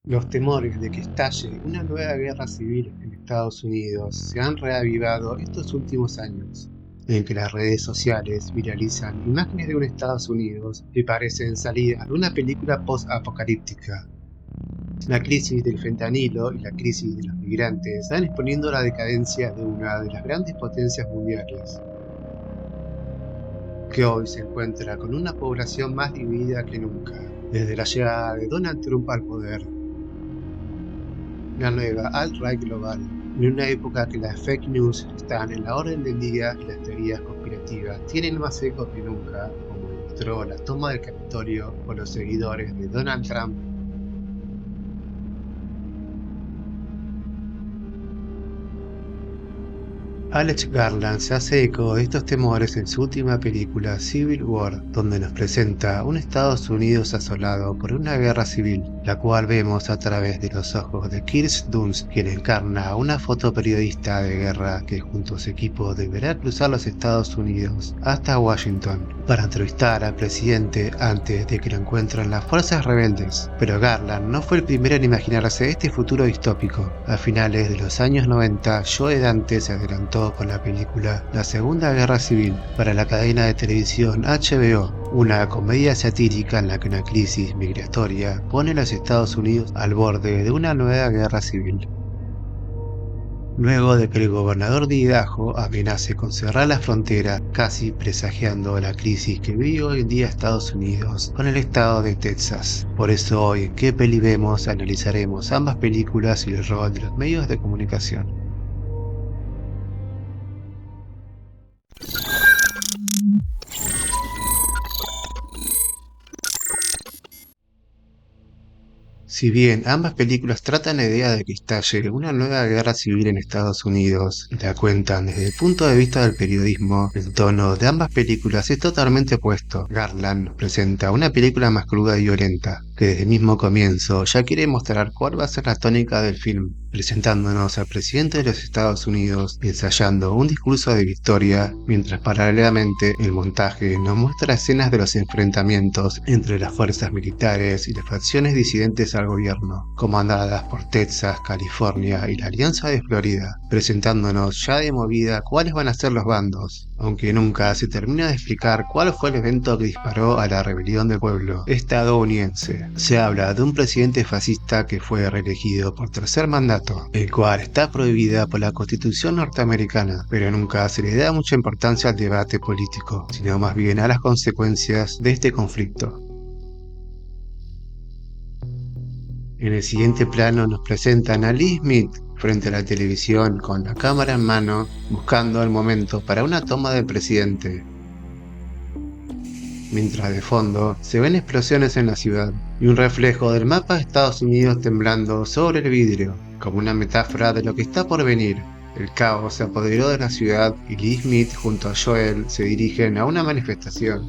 Los temores de que estalle una nueva guerra civil en Estados Unidos se han reavivado estos últimos años, en que las redes sociales viralizan imágenes de un Estados Unidos que parecen salidas de una película post-apocalíptica. La crisis del fentanilo y la crisis de los migrantes están exponiendo la decadencia de una de las grandes potencias mundiales, que hoy se encuentra con una población más dividida que nunca, desde la llegada de Donald Trump al poder. La nueva alt-right global, en una época que las fake news están en la orden del día y las teorías conspirativas tienen más eco que nunca, como demostró la toma del Capitolio por los seguidores de Donald Trump. Alex Garland se hace eco de estos temores en su última película Civil War, donde nos presenta un Estados Unidos asolado por una guerra civil, la cual vemos a través de los ojos de Kirsten Dunst, quien encarna a una fotoperiodista de guerra que junto a su equipo deberá cruzar los Estados Unidos hasta Washington para entrevistar al presidente antes de que lo encuentren las fuerzas rebeldes. Pero Garland no fue el primero en imaginarse este futuro distópico. A finales de los años 90, Joe Dante se adelantó con la película La Segunda Guerra Civil para la cadena de televisión HBO, una comedia satírica en la que una crisis migratoria pone a los Estados Unidos al borde de una nueva guerra civil. Luego de que el gobernador de Idaho amenace con cerrar la frontera, casi presagiando la crisis que vive hoy en día Estados Unidos con el estado de Texas. Por eso hoy en ¿Qué peli vemos? Analizaremos ambas películas y el rol de los medios de comunicación. Si bien ambas películas tratan la idea de que estalle una nueva guerra civil en Estados Unidos y la cuentan desde el punto de vista del periodismo, el tono de ambas películas es totalmente opuesto. Garland nos presenta una película más cruda y violenta, que desde el mismo comienzo ya quiere mostrar cuál va a ser la tónica del film, presentándonos al presidente de los Estados Unidos ensayando un discurso de victoria, mientras paralelamente el montaje nos muestra escenas de los enfrentamientos entre las fuerzas militares y las facciones disidentes al gobierno, comandadas por Texas, California y la Alianza de Florida, presentándonos ya de movida cuáles van a ser los bandos, aunque nunca se termina de explicar cuál fue el evento que disparó a la rebelión del pueblo estadounidense. Se habla de un presidente fascista que fue reelegido por tercer mandato, el cual está prohibida por la Constitución norteamericana, pero nunca se le da mucha importancia al debate político, sino más bien a las consecuencias de este conflicto. En el siguiente plano nos presentan a Lee Smith frente a la televisión con la cámara en mano, buscando el momento para una toma del presidente. Mientras de fondo se ven explosiones en la ciudad y un reflejo del mapa de Estados Unidos temblando sobre el vidrio, como una metáfora de lo que está por venir. El caos se apoderó de la ciudad y Lee Smith junto a Joel se dirigen a una manifestación.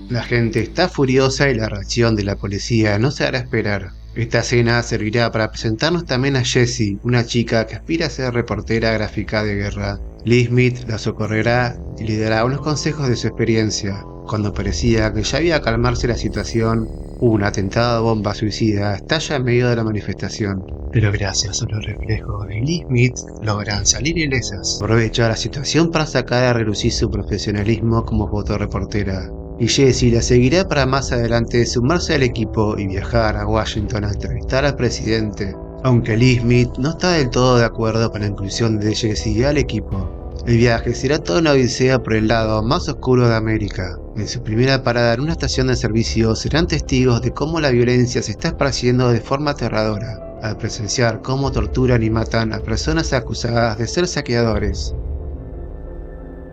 La gente está furiosa y la reacción de la policía no se hará esperar. Esta escena servirá para presentarnos también a Jessie, una chica que aspira a ser reportera gráfica de guerra. Lee Smith la socorrerá y le dará unos consejos de su experiencia. Cuando parecía que ya había calmarse la situación, un atentado de bomba suicida estalla en medio de la manifestación. Pero gracias a los reflejos de Lee Smith logran salir ilesas. Aprovecha la situación para sacar a relucir su profesionalismo como fotoreportera. Y Jessie la seguirá para más adelante sumarse al equipo y viajar a Washington a entrevistar al presidente. Aunque Lee Smith no está del todo de acuerdo con la inclusión de Jessie al equipo. El viaje será toda una odisea por el lado más oscuro de América. En su primera parada en una estación de servicio serán testigos de cómo la violencia se está esparciendo de forma aterradora, al presenciar cómo torturan y matan a personas acusadas de ser saqueadores.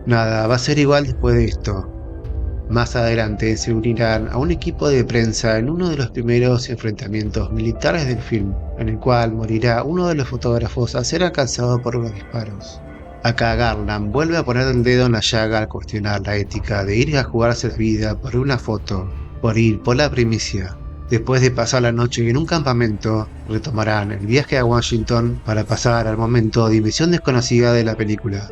Nada va a ser igual después de esto. Más adelante se unirán a un equipo de prensa en uno de los primeros enfrentamientos militares del film, en el cual morirá uno de los fotógrafos al ser alcanzado por unos disparos. Acá Garland vuelve a poner el dedo en la llaga al cuestionar la ética de ir a jugarse la vida por una foto, por ir por la primicia. Después de pasar la noche en un campamento, retomarán el viaje a Washington para pasar al momento de Dimensión Desconocida de la película.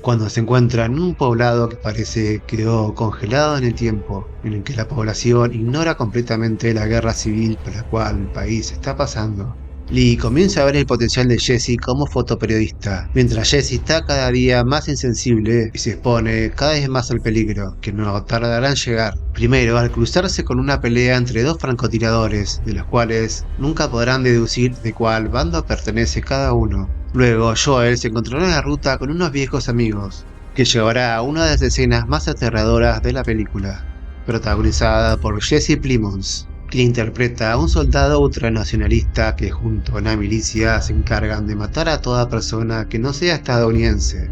cuando se encuentra en un poblado que parece quedó congelado en el tiempo, en el que la población ignora completamente la guerra civil por la cual el país está pasando. Lee comienza a ver el potencial de Jesse como fotoperiodista, mientras Jesse está cada día más insensible y se expone cada vez más al peligro, que no tardará en llegar. Primero, al cruzarse con una pelea entre dos francotiradores, de los cuales nunca podrán deducir de cuál bando pertenece cada uno. Luego, Joel se encontrará en la ruta con unos viejos amigos, que llevará a una de las escenas más aterradoras de la película, protagonizada por Jesse Plemons, quien interpreta a un soldado ultranacionalista que junto a una milicia se encargan de matar a toda persona que no sea estadounidense,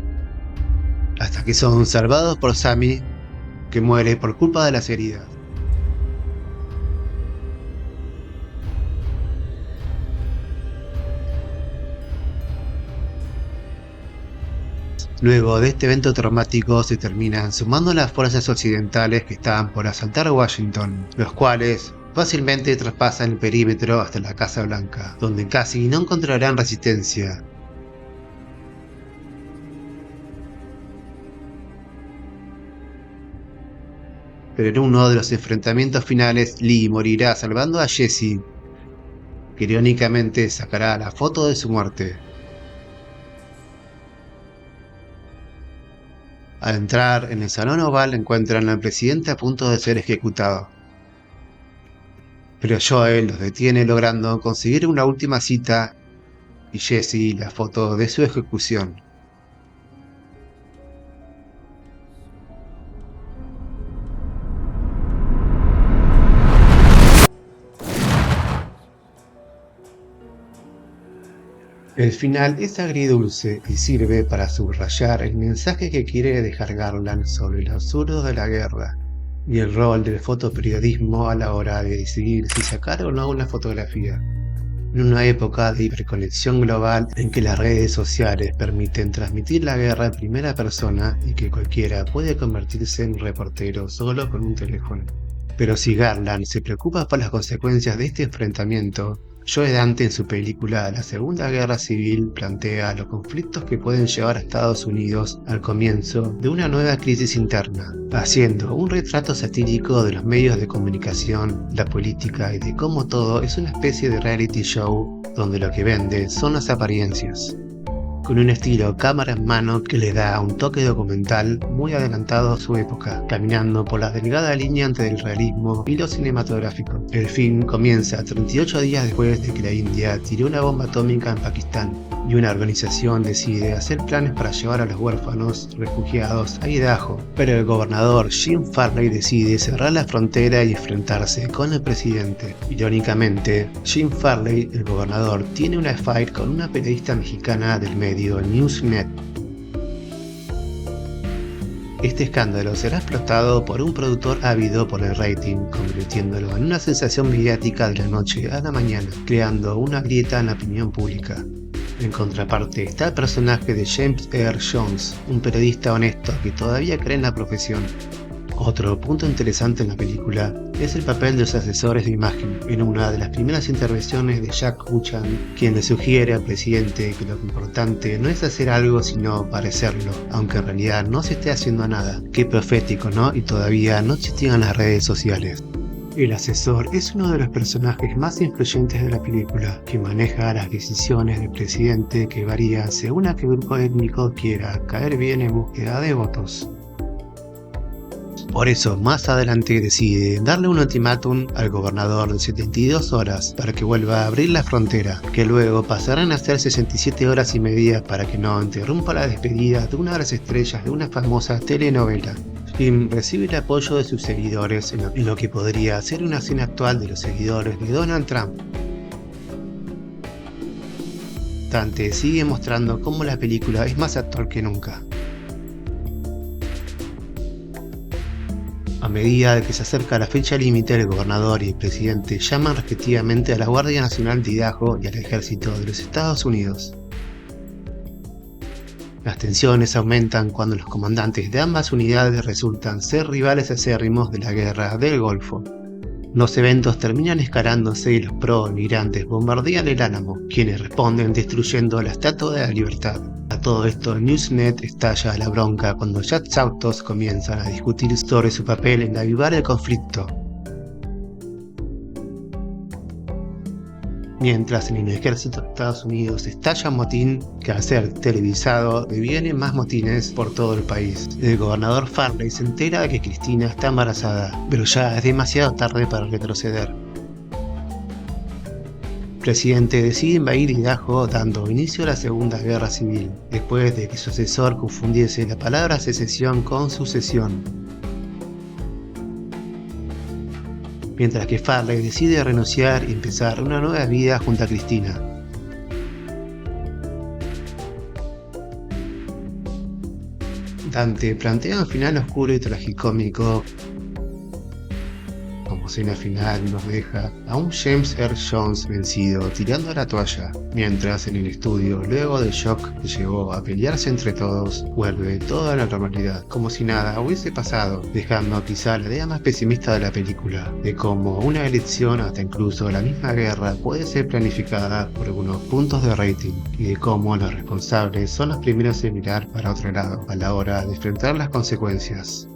hasta que son salvados por Sammy, que muere por culpa de las heridas. Luego de este evento traumático se terminan sumando las fuerzas occidentales que estaban por asaltar Washington, los cuales fácilmente traspasan el perímetro hasta la Casa Blanca, donde casi no encontrarán resistencia. Pero en uno de los enfrentamientos finales, Lee morirá salvando a Jesse, que irónicamente sacará la foto de su muerte. Al entrar en el salón oval encuentran al presidente a punto de ser ejecutado. Pero Joel los detiene logrando conseguir una última cita y Jesse la foto de su ejecución. El final es agridulce y sirve para subrayar el mensaje que quiere dejar Garland sobre lo absurdo de la guerra y el rol del fotoperiodismo a la hora de decidir si sacar o no una fotografía. En una época de hiperconexión global en que las redes sociales permiten transmitir la guerra en primera persona y que cualquiera puede convertirse en reportero solo con un teléfono. Pero si Garland se preocupa por las consecuencias de este enfrentamiento, Joe Dante en su película La Segunda Guerra Civil plantea los conflictos que pueden llevar a Estados Unidos al comienzo de una nueva crisis interna, haciendo un retrato satírico de los medios de comunicación, la política y de cómo todo es una especie de reality show donde lo que vende son las apariencias, con un estilo cámara en mano que le da un toque documental muy adelantado a su época, caminando por la delgada línea entre el realismo y lo cinematográfico. El film comienza 38 días después de que la India tiró una bomba atómica en Pakistán, y una organización decide hacer planes para llevar a los huérfanos refugiados a Idaho, pero el gobernador Jim Farley decide cerrar la frontera y enfrentarse con el presidente. Irónicamente, Jim Farley, el gobernador, tiene una fight con una periodista mexicana del medio Newsnet. Este escándalo será explotado por un productor ávido por el rating, convirtiéndolo en una sensación mediática de la noche a la mañana, creando una grieta en la opinión pública. En contraparte está el personaje de James Earl Jones, un periodista honesto que todavía cree en la profesión. Otro punto interesante en la película es el papel de los asesores de imagen, en una de las primeras intervenciones de Jack Buchan, quien le sugiere al presidente que lo importante no es hacer algo sino parecerlo, aunque en realidad no se esté haciendo nada. Qué profético, ¿no? Y todavía no existían las redes sociales. El asesor es uno de los personajes más influyentes de la película, que maneja las decisiones del presidente que varían según a qué grupo étnico quiera caer bien en búsqueda de votos. Por eso, más adelante decide darle un ultimátum al gobernador de 72 horas para que vuelva a abrir la frontera, que luego pasarán a ser 67 horas y media para que no interrumpa la despedida de una de las estrellas de una famosa telenovela. Jim recibe el apoyo de sus seguidores en lo que podría ser una escena actual de los seguidores de Donald Trump. Dante sigue mostrando cómo la película es más actual que nunca. A medida de que se acerca la fecha límite, el gobernador y el presidente llaman respectivamente a la Guardia Nacional de Idaho y al Ejército de los Estados Unidos. Las tensiones aumentan cuando los comandantes de ambas unidades resultan ser rivales acérrimos de la Guerra del Golfo. Los eventos terminan escalándose y los pro-inmigrantes bombardean el Álamo, quienes responden destruyendo la Estatua de la Libertad. A todo esto, Newsnet estalla la bronca cuando Jazz Autos comienzan a discutir sobre su papel en avivar el conflicto. Mientras en el ejército de Estados Unidos estalla un motín que al ser televisado deviene más motines por todo el país. El gobernador Farley se entera de que Cristina está embarazada, pero ya es demasiado tarde para retroceder. El presidente decide invadir Idaho dando inicio a la Segunda Guerra Civil, después de que su asesor confundiese la palabra secesión con sucesión. Mientras que Farley decide renunciar y empezar una nueva vida junto a Cristina. Dante plantea un final oscuro y tragicómico. Como escena final nos deja a un James Earl Jones vencido tirando la toalla, mientras en el estudio, luego del shock que llevó a pelearse entre todos, vuelve toda la normalidad, como si nada hubiese pasado, dejando quizá la idea más pesimista de la película, de cómo una elección, hasta incluso la misma guerra, puede ser planificada por algunos puntos de rating, y de cómo los responsables son los primeros en mirar para otro lado a la hora de enfrentar las consecuencias.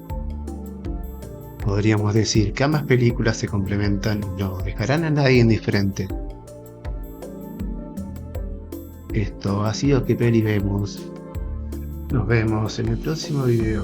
Podríamos decir que ambas películas se complementan y no dejarán a nadie indiferente. Esto ha sido Que Peli Vemos. Nos vemos en el próximo video.